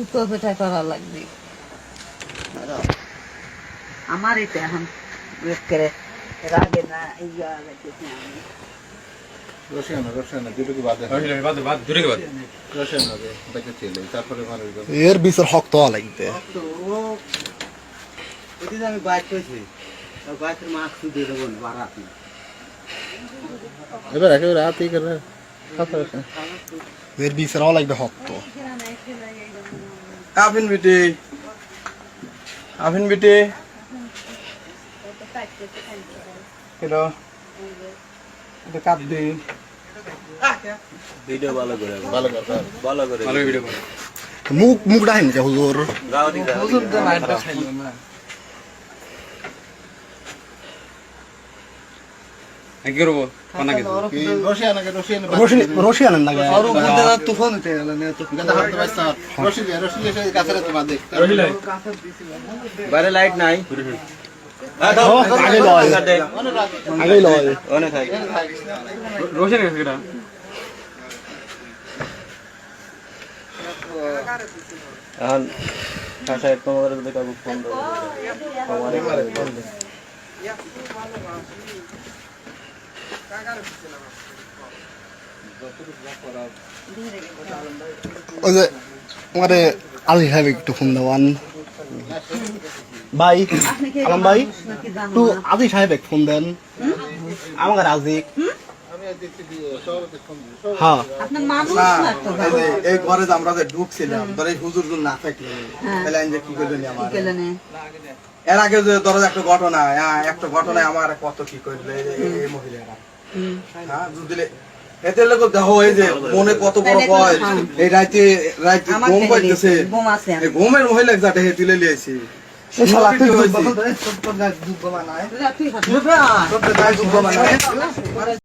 শুকো পিঠা করা লাগবে আমার এটা এখন করে রাগে না ইয়া লাগতেছে আমি রসায়ন দুটো কি বাদ রসায়ন হবে দেখে চলে তারপরে মানুষ এর বিচার শক্ত হওয়া লাগবে ওইদিন আমি বাইক করেছি বাইকের মাস্ক দিয়ে দেবো না বারাত না এবার একেবারে রাতই করে এর বিচার হওয়া লাগবে শক্ত আফিন বিটি হ্যালো এটা কাপ দি ভিডিও ভালো করে ভিডিও করে মুখ ডাহেন যে হুজুর হুজুর তো নাইটটা খাইলো না কি করবো রশি আনেন না আর উপরে তুফান উঠে গেল না তো বাইরে লাইট নাই আগে লয় অনেক খাই রোশন গেছে কিনা এখন কাছে তোমাদের দিকে ফোন দাও আমারে ফোন দে ওই যে আমারে আলী সাহেব একটু ফোন দেওয়ান ভাই আলম ভাই একটু আজি সাহেব ফোন দেন আমাকে রাজিক হ্যাঁ আপনার মানুষ না তো এই ঘরে যে আমরা যে ঢুকছিলাম ধরে হুজুর না থাকলে তাহলে আমি যে কি করলেন আমার কেলেনে এর আগে যে ধরো একটা ঘটনায় আমার কত কি করলে এই মহিলারা হ্যাঁ দিলে এতে লোক দেখো এই যে মনে কত বড় ভয় এই রাতে ঘুম পাইতেছে ঘুম আছে এই ঘুমের মহিলা যাতে হে তুলে লিয়েছি শালা তুই হয়েছে। তোর গায়ে দুধ বানায় ঠিক আছে তোর গায়ে দুধ বানায়